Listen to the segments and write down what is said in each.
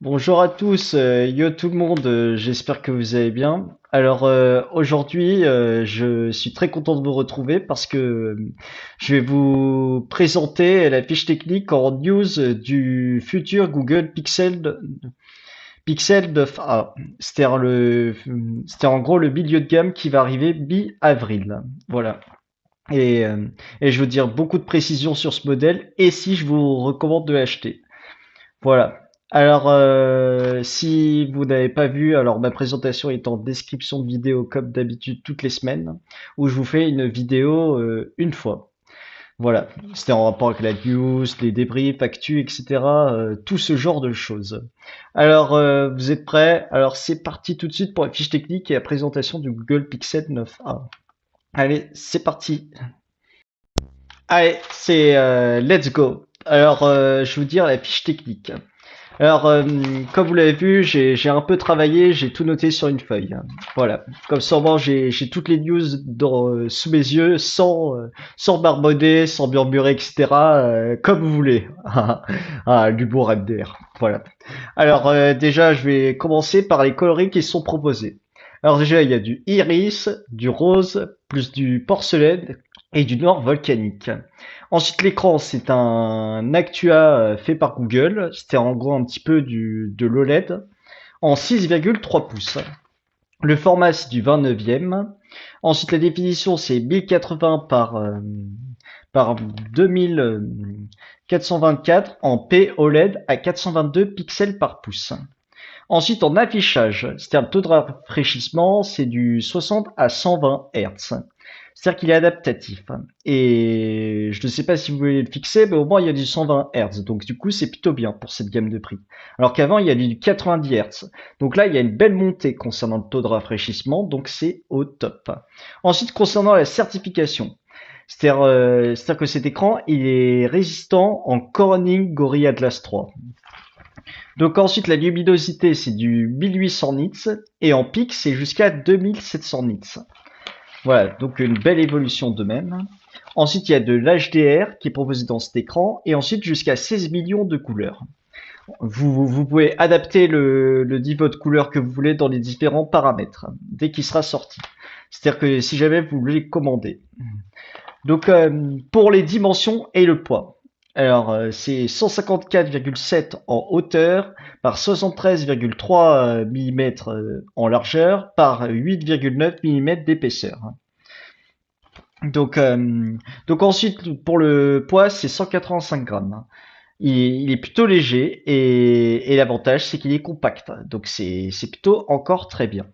Bonjour à tous, yo tout le monde, j'espère que vous allez bien. Alors aujourd'hui, je suis très content de vous retrouver parce que je vais vous présenter la fiche technique en news du futur Google Pixel 9a. C'était en gros le milieu de gamme qui va arriver mi-avril. Voilà. Et, euh, et je veux dire beaucoup de précisions sur ce modèle et si je vous recommande de l'acheter. Voilà. Alors, si vous n'avez pas vu, alors ma présentation est en description de vidéo comme d'habitude toutes les semaines, où je vous fais une vidéo une fois. Voilà. C'était en rapport avec la news, les débriefs, actu, etc. Tout ce genre de choses. Alors, vous êtes prêts? Alors, c'est parti tout de suite pour la fiche technique et la présentation du Google Pixel 9a. Allez, c'est parti. Allez, c'est let's go. Alors, je vais vous dire la fiche technique. Alors, comme vous l'avez vu, j'ai un peu travaillé, j'ai tout noté sur une feuille. Voilà. Comme ça, au moins, j'ai toutes les news sous mes yeux, sans marmonner, sans murmurer, etc. Comme vous voulez. L'humour MDR. Voilà. Alors, déjà, je vais commencer par les coloris qui sont proposés. Alors déjà, il y a du iris, du rose, plus du porcelaine et du noir volcanique. Ensuite, l'écran, c'est un Actua fait par Google. C'était en gros un petit peu de l'OLED en 6,3 pouces. Le format, c'est du 29e. Ensuite, la définition, c'est 1080 par 2424 en P OLED à 422 pixels par pouce. Ensuite, en affichage, c'est un taux de rafraîchissement, c'est du 60 à 120 Hz. C'est-à-dire qu'il est adaptatif. Et je ne sais pas si vous voulez le fixer, mais au moins il y a du 120 Hz. Donc du coup, c'est plutôt bien pour cette gamme de prix. Alors qu'avant, il y a du 90 Hz. Donc là, il y a une belle montée concernant le taux de rafraîchissement, donc c'est au top. Ensuite, concernant la certification, c'est-à-dire que cet écran, il est résistant en Corning Gorilla Glass 3. Donc ensuite, la luminosité, c'est du 1800 nits et en pic, c'est jusqu'à 2700 nits. Voilà, donc une belle évolution de même. Ensuite, il y a de l'HDR qui est proposé dans cet écran et ensuite jusqu'à 16 millions de couleurs. Vous pouvez adapter le niveau de couleur que vous voulez dans les différents paramètres dès qu'il sera sorti. C'est-à-dire que si jamais vous voulez commander. Donc pour les dimensions et le poids. Alors c'est 154,7 en hauteur par 73,3 mm en largeur par 8,9 mm d'épaisseur. Donc, donc ensuite pour le poids c'est 185 grammes. Il est plutôt léger et l'avantage c'est qu'il est compact. Donc c'est plutôt encore très bien.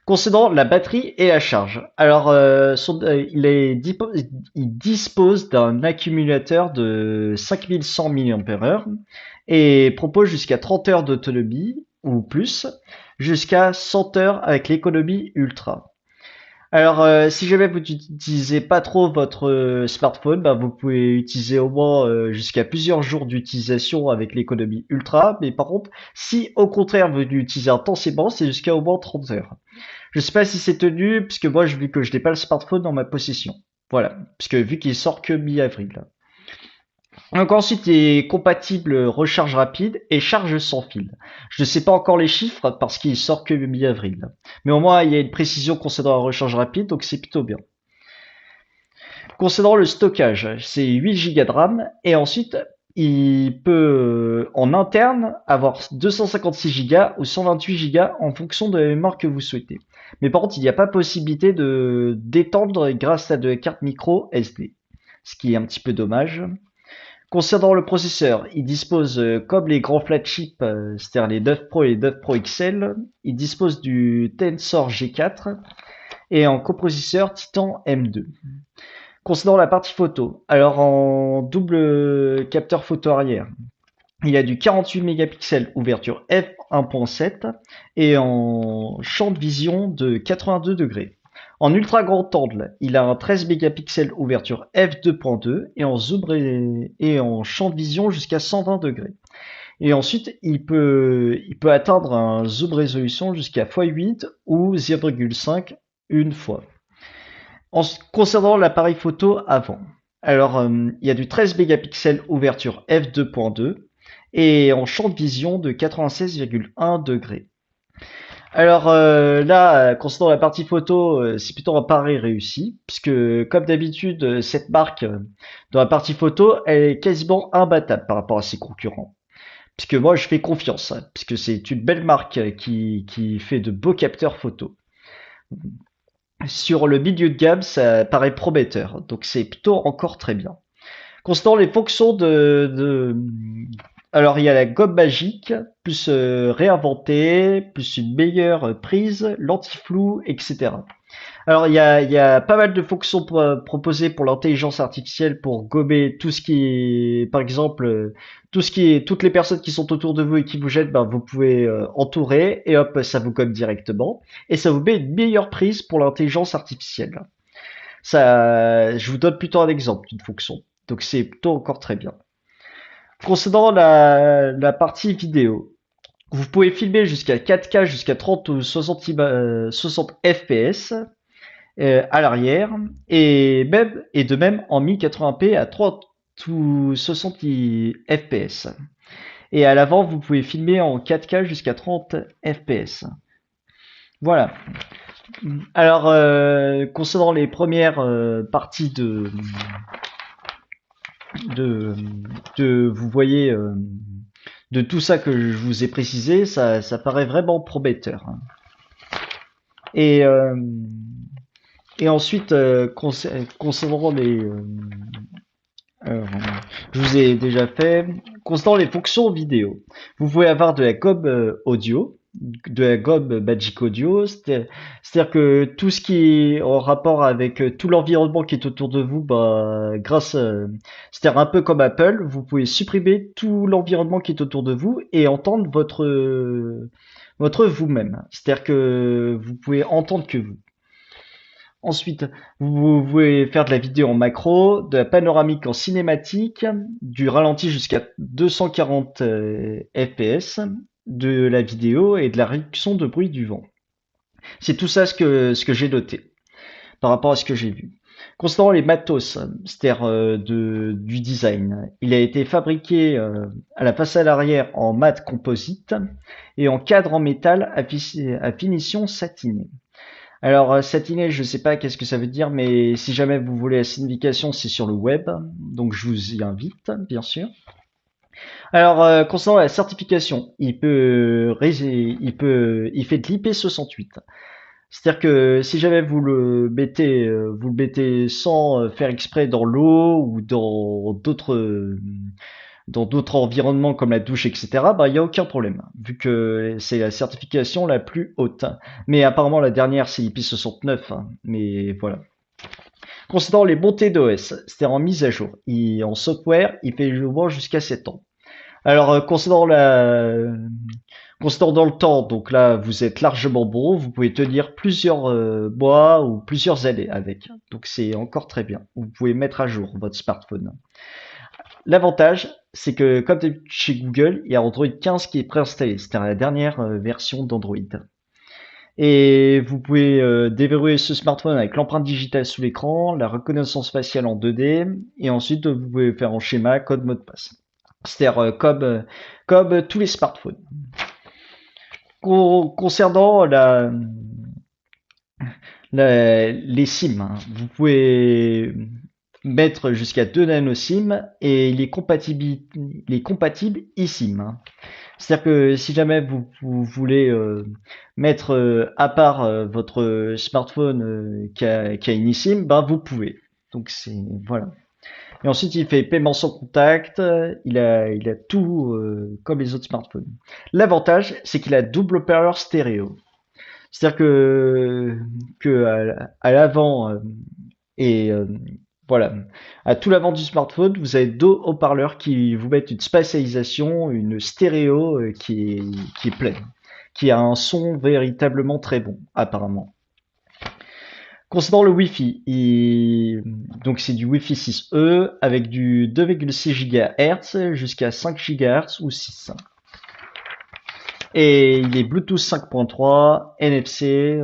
Concernant la batterie et la charge, alors il dispose d'un accumulateur de 5100 mAh et propose jusqu'à 30 heures d'autonomie ou plus, jusqu'à 100 heures avec l'économie ultra. Alors, si jamais vous n'utilisez pas trop votre smartphone, bah, vous pouvez utiliser au moins jusqu'à plusieurs jours d'utilisation avec l'économie ultra. Mais par contre, si au contraire vous l'utilisez intensément, c'est jusqu'à au moins 30 heures. Je sais pas si c'est tenu, puisque moi, vu que je n'ai pas le smartphone dans ma possession. Voilà, puisque vu qu'il sort que mi-avril. Donc ensuite, il est compatible recharge rapide et charge sans fil. Je ne sais pas encore les chiffres parce qu'il sort que mi-avril. Mais au moins, il y a une précision concernant la recharge rapide, donc c'est plutôt bien. Concernant le stockage, c'est 8 Go de RAM et ensuite, il peut en interne avoir 256 Go ou 128 Go en fonction de la mémoire que vous souhaitez. Mais par contre, il n'y a pas possibilité de d'étendre grâce à de la carte micro SD, ce qui est un petit peu dommage. Concernant le processeur, il dispose, comme les grands flagships, c'est-à-dire les 9 Pro et les 9 Pro XL, il dispose du Tensor G4 et en coprocesseur Titan M2. Concernant la partie photo, alors en double capteur photo arrière, il y a du 48 mégapixels ouverture f1.7 et en champ de vision de 82 degrés. En ultra grand angle, il a un 13 mégapixels ouverture f2.2 et en zoom et en champ de vision jusqu'à 120 degrés. Et ensuite, il peut atteindre un zoom résolution jusqu'à x8 ou 0,5 une fois. Concernant l'appareil photo avant, alors il y a du 13 mégapixels ouverture f2.2 et en champ de vision de 96,1 degrés. Alors là, concernant la partie photo, c'est plutôt un pari réussi, puisque comme d'habitude, cette marque dans la partie photo, elle est quasiment imbattable par rapport à ses concurrents. Puisque moi, je fais confiance, hein, puisque c'est une belle marque qui fait de beaux capteurs photo. Sur le milieu de gamme, ça paraît prometteur, donc c'est plutôt encore très bien. Concernant les fonctions alors il y a la gomme magique, plus réinventée, plus une meilleure prise, l'anti-flou, etc. Alors il y a pas mal de fonctions proposées pour l'intelligence artificielle pour gommer tout ce qui est, par exemple, tout ce qui est, toutes les personnes qui sont autour de vous et qui vous gênent, ben, vous pouvez entourer et hop, ça vous gomme directement. Et ça vous met une meilleure prise pour l'intelligence artificielle. Ça, je vous donne plutôt un exemple d'une fonction. Donc c'est plutôt encore très bien. Concernant la partie vidéo, vous pouvez filmer jusqu'à 4K, jusqu'à 30 ou 60 FPS à l'arrière et de même en 1080p à 30 ou 60 FPS. Et à l'avant, vous pouvez filmer en 4K jusqu'à 30 FPS. Voilà. Alors, concernant les premières parties de, vous voyez, de tout ça que je vous ai précisé, ça paraît vraiment prometteur. Et, euh, et ensuite, concernant euh, je vous ai déjà fait, concernant les fonctions vidéo, vous pouvez avoir de la gomme audio, de la gomme Magic Audio, c'est-à-dire que tout ce qui est en rapport avec tout l'environnement qui est autour de vous, bah, c'est-à-dire un peu comme Apple, vous pouvez supprimer tout l'environnement qui est autour de vous et entendre votre vous-même. C'est-à-dire que vous pouvez entendre que vous. Ensuite, vous pouvez faire de la vidéo en macro, de la panoramique en cinématique, du ralenti jusqu'à 240 fps, de la vidéo et de la réduction de bruit du vent. C'est tout ça ce que j'ai noté par rapport à ce que j'ai vu. Concernant les matos, c'est-à-dire du design, il a été fabriqué à la façade arrière en mat composite et en cadre en métal à finition satinée. Alors, satiné, je sais pas qu'est-ce que ça veut dire, mais si jamais vous voulez la signification, c'est sur le web, donc je vous y invite, bien sûr. Alors, concernant la certification, il fait de l'IP68. C'est-à-dire que si jamais vous le mettez sans faire exprès dans l'eau ou dans d'autres environnements comme la douche, etc., bah, il n'y a aucun problème, vu que c'est la certification la plus haute. Mais apparemment, la dernière, c'est IP69, hein, mais voilà. Concernant les montées d'OS, c'est-à-dire en mise à jour, en software, il fait jusqu'à 7 ans. Alors, concernant dans le temps, donc là, vous êtes largement bon, vous pouvez tenir plusieurs mois ou plusieurs années avec. Donc, c'est encore très bien. Vous pouvez mettre à jour votre smartphone. L'avantage, c'est que comme chez Google, il y a Android 15 qui est préinstallé, c'est-à-dire la dernière version d'Android. Et vous pouvez déverrouiller ce smartphone avec l'empreinte digitale sous l'écran, la reconnaissance faciale en 2D, et ensuite vous pouvez faire en schéma, code, mot de passe. C'est-à-dire comme tous les smartphones. Concernant les SIM, hein, vous pouvez mettre jusqu'à 2 nano SIM et il est compatible eSIM, hein. C'est-à-dire que si jamais vous voulez mettre à part votre smartphone qui a une eSIM, ben vous pouvez. Donc c'est voilà. Et ensuite il fait paiement sans contact, il a tout comme les autres smartphones. L'avantage c'est qu'il a double haut-parleur stéréo. C'est-à-dire que à l'avant et voilà, à tout l'avant du smartphone, vous avez deux haut-parleurs qui vous mettent une spatialisation, une stéréo qui est pleine, qui a un son véritablement très bon, apparemment. Concernant le Wi-Fi, donc c'est du Wi-Fi 6E avec du 2,6 GHz jusqu'à 5 GHz ou 6. Et il est Bluetooth 5.3, NFC,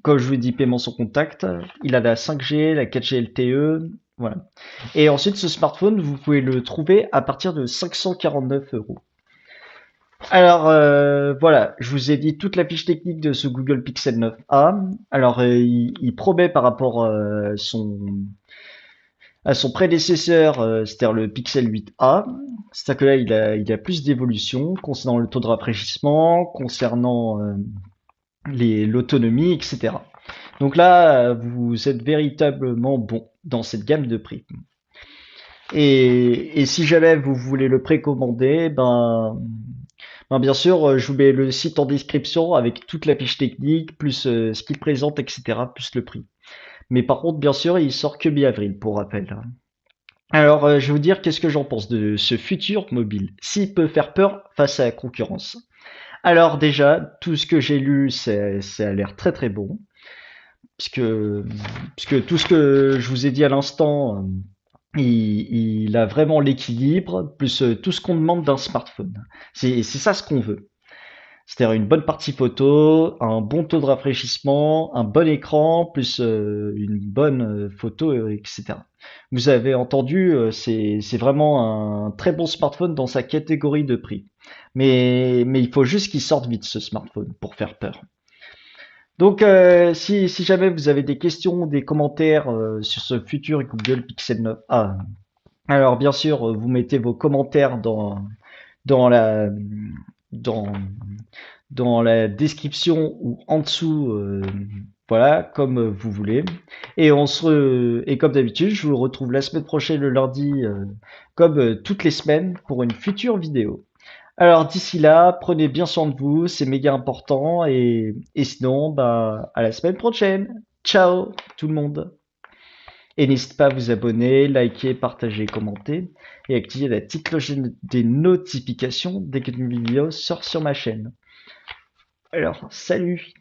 comme je vous ai dit, paiement sans contact. Il a la 5G, la 4G LTE Voilà. Et ensuite, ce smartphone, vous pouvez le trouver à partir de 549 euros. Alors voilà, je vous ai dit toute la fiche technique de ce Google Pixel 9a. Alors il promet par rapport à son prédécesseur, c'est-à-dire le Pixel 8a. C'est-à-dire que là, il a plus d'évolution concernant le taux de rafraîchissement, concernant l'autonomie, etc. Donc là, vous êtes véritablement bon dans cette gamme de prix. Et si jamais vous voulez le précommander, bien sûr, je vous mets le site en description avec toute la fiche technique, plus ce qu'il présente, etc., plus le prix. Mais par contre, bien sûr, il sort que mi-avril, pour rappel. Alors, je vais vous dire qu'est-ce que j'en pense de ce futur mobile, s'il peut faire peur face à la concurrence. Alors déjà, tout ce que j'ai lu, ça a l'air très très bon, puisque, puisque tout ce que je vous ai dit à l'instant, il a vraiment l'équilibre, plus tout ce qu'on demande d'un smartphone. C'est ça ce qu'on veut. C'est-à-dire une bonne partie photo, un bon taux de rafraîchissement, un bon écran, plus une bonne photo, etc. Vous avez entendu, c'est vraiment un très bon smartphone dans sa catégorie de prix. Mais il faut juste qu'il sorte vite ce smartphone pour faire peur. Donc si jamais vous avez des questions, des commentaires sur ce futur Google Pixel 9, alors bien sûr vous mettez vos commentaires dans la dans dans la description ou en dessous, voilà, comme vous voulez. Et comme d'habitude, je vous retrouve la semaine prochaine le lundi, comme toutes les semaines, pour une future vidéo. Alors d'ici là, prenez bien soin de vous, c'est méga important. Et sinon, bah, à la semaine prochaine. Ciao tout le monde. Et n'hésitez pas à vous abonner, liker, partager, commenter et activer la petite cloche des notifications dès qu'une vidéo sort sur ma chaîne. Alors, salut!